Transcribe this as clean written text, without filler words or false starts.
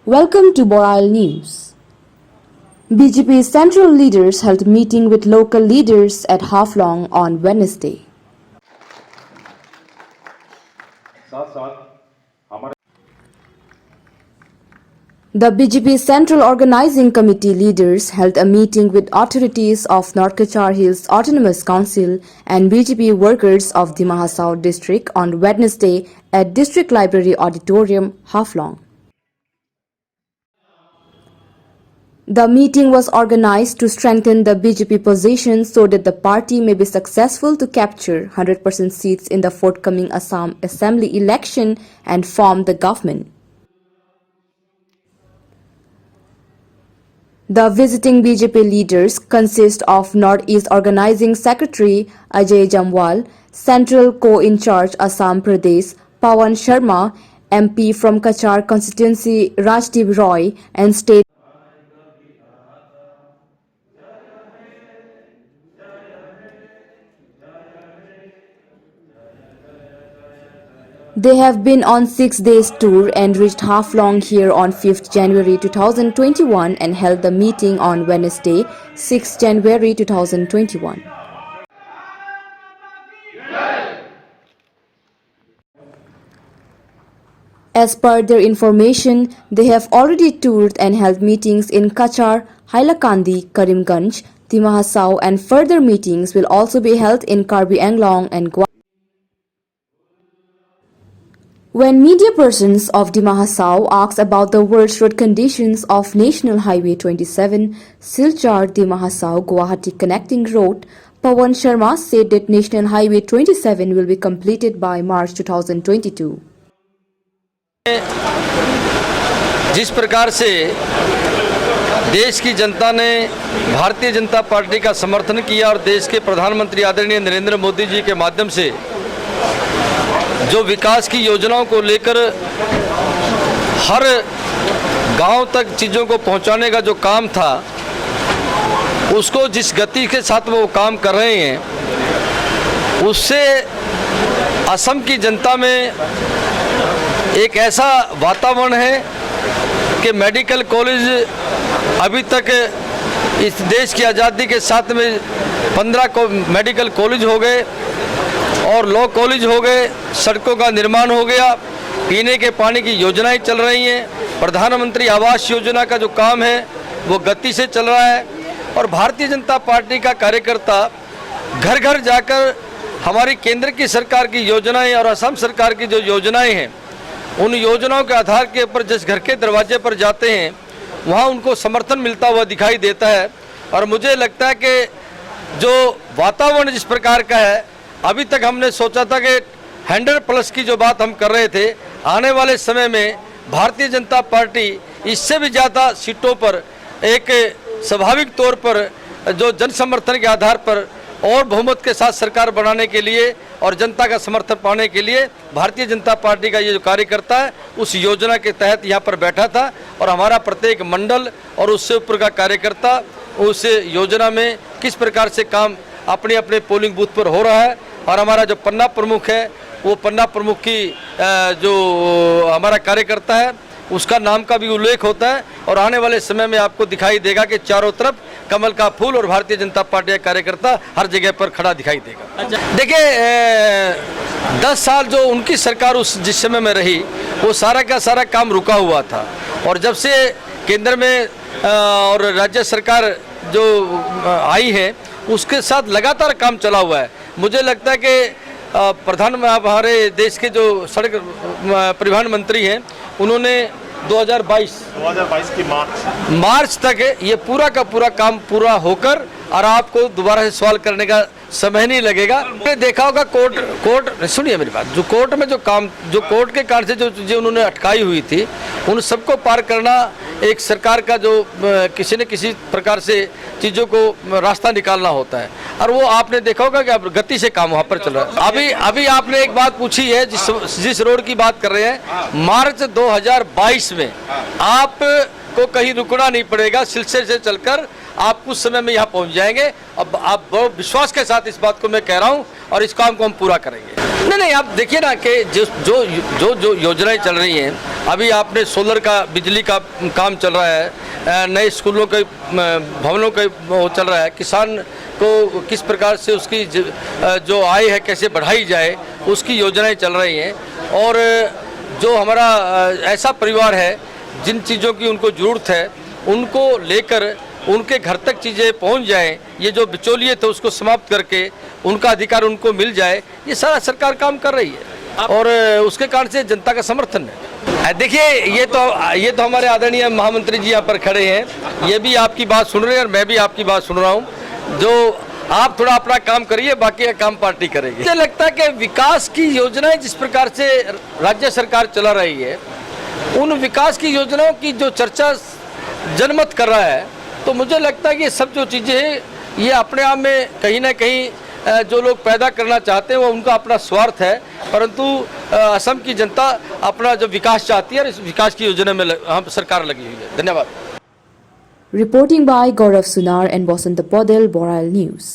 Welcome to Boral News. BJP central leaders held meeting with local leaders at Haflong on Wednesday. The BJP Central Organizing Committee leaders held a meeting with authorities of North Kachar Hills Autonomous Council and BJP workers of the Mahasau district on Wednesday at District Library Auditorium, Haflong. The meeting was organized to strengthen the BJP position so that the party may be successful to capture 100% seats in the forthcoming Assam Assembly election and form the government. The visiting BJP leaders consist of Northeast Organizing Secretary Ajay Jamwal, Central Co-in-charge Assam Pradesh Pawan Sharma, MP from Kachar constituency Rajdeep Roy, and State. They have been on 6 days tour and reached Haflong here on 5th January 2021 and held the meeting on Wednesday, 6 January 2021. As per their information, they have already toured and held meetings in Kachar, Hailakandi, Karimganj, Mahasau, and further meetings will also be held in Karbi Anglong and Guwahati. When media persons of the Mahasau asked about the worst road conditions of National Highway 27, Silchar the Mahasau Guwahati connecting road, Pawan Sharma said that National Highway 27 will be completed by March 2022. जिस प्रकार से देश की जनता ने Bharatiya Janata party का समर्थन किया और देश के प्रधानमंत्री आदरणीय नरेंद्र मोदी जी के माध्यम से जो विकास की योजनाओं को लेकर हर गांव तक चीज़ों को पहुंचाने का जो काम था, उसको जिस गति के साथ वो काम कर रहे हैं, उससे असम की जनता में एक ऐसा वातावरण है कि मेडिकल कॉलेज अभी तक इस देश की आज़ादी के साथ में 15 मेडिकल कॉलेज हो गए और लॉ कॉलेज हो गए, सड़कों का निर्माण हो गया, पीने के पानी की योजनाएं चल रही हैं, प्रधानमंत्री आवास योजना का जो काम है वो गति से चल रहा है और भारतीय जनता पार्टी का कार्यकर्ता घर घर जाकर हमारी केंद्र की सरकार की योजनाएं और असम सरकार की जो योजनाएं हैं, उन योजनाओं के आधार के ऊपर जिस घर के दरवाजे पर जाते हैं वहाँ उनको समर्थन मिलता हुआ दिखाई देता है। और मुझे लगता है कि जो वातावरण जिस प्रकार का है, अभी तक हमने सोचा था कि 100+ की जो बात हम कर रहे थे, आने वाले समय में भारतीय जनता पार्टी इससे भी ज़्यादा सीटों पर एक स्वाभाविक तौर पर जो जन समर्थन के आधार पर और बहुमत के साथ सरकार बनाने के लिए और जनता का समर्थन पाने के लिए भारतीय जनता पार्टी का ये जो कार्यकर्ता है उस योजना के तहत यहाँ पर बैठा था और हमारा प्रत्येक मंडल और उससे ऊपर का कार्यकर्ता उस योजना में किस प्रकार से काम अपने अपने पोलिंग बूथ पर हो रहा है। और हमारा जो पन्ना प्रमुख है, वो पन्ना प्रमुख की जो हमारा कार्यकर्ता है उसका नाम का भी उल्लेख होता है और आने वाले समय में आपको दिखाई देगा कि चारों तरफ कमल का फूल और भारतीय जनता पार्टी का कार्यकर्ता हर जगह पर खड़ा दिखाई देगा। देखिए 10 साल जो उनकी सरकार उस जिस समय में रही, वो सारा का सारा काम रुका हुआ था और जब से केंद्र में और राज्य सरकार जो आई है उसके साथ लगातार काम चला हुआ है। मुझे लगता है कि हमारे देश के जो सड़क परिवहन मंत्री हैं, उन्होंने 2022 की मार्च तक ये पूरा का पूरा काम पूरा होकर और आपको दोबारा से सवाल करने का समय नहीं लगेगा। आपने देखा होगा कोर्ट सुनिए मेरी बात, जो कोर्ट में जो कोर्ट के कारण से जो चीज़ें उन्होंने अटकाई हुई थी, उन सबको पार करना एक सरकार का जो किसी न किसी प्रकार से चीज़ों को रास्ता निकालना होता है और वो आपने देखा होगा कि अब गति से काम वहाँ पर चल रहा है। अभी आपने एक बात पूछी है, जिस रोड की बात कर रहे हैं, मार्च 2022 में आपको कहीं रुकना नहीं पड़ेगा, सिलसिले से चलकर आप कुछ समय में यहाँ पहुँच जाएंगे। अब आप बहुत विश्वास के साथ इस बात को मैं कह रहा हूँ और इस काम को हम पूरा करेंगे। नहीं, आप देखिए ना कि जो योजनाएं चल रही हैं, अभी आपने सोलर का, बिजली का काम चल रहा है, नए स्कूलों के भवनों का वो चल रहा है, किसान को किस प्रकार से उसकी जो आय है कैसे बढ़ाई जाए उसकी योजनाएं चल रही हैं। और जो हमारा ऐसा परिवार है जिन चीज़ों की उनको ज़रूरत है उनको लेकर उनके घर तक चीज़ें पहुंच जाएं, ये जो बिचौलिए थे उसको समाप्त करके उनका अधिकार उनको मिल जाए, ये सारा सरकार काम कर रही है और उसके कारण से जनता का समर्थन है। देखिए ये तो हमारे आदरणीय महामंत्री जी यहाँ पर खड़े हैं, ये भी आपकी बात सुन रहे हैं और मैं भी आपकी बात सुन रहा हूँ। जो आप थोड़ा अपना काम करिए, बाकी का काम पार्टी करेगी। मुझे लगता है कि विकास की योजनाएं जिस प्रकार से राज्य सरकार चला रही है, उन विकास की योजनाओं की जो चर्चा जनमत कर रहा है, तो मुझे लगता है कि ये सब जो चीज़ें हैं ये अपने आप में कहीं ना कहीं जो लोग पैदा करना चाहते हैं वो उनका अपना स्वार्थ है, परंतु असम की जनता अपना जो विकास चाहती है और इस विकास की योजना में हम सरकार लगी हुई है। धन्यवाद। Reporting by Gaurav Sunar and Basant Podel, Boral News.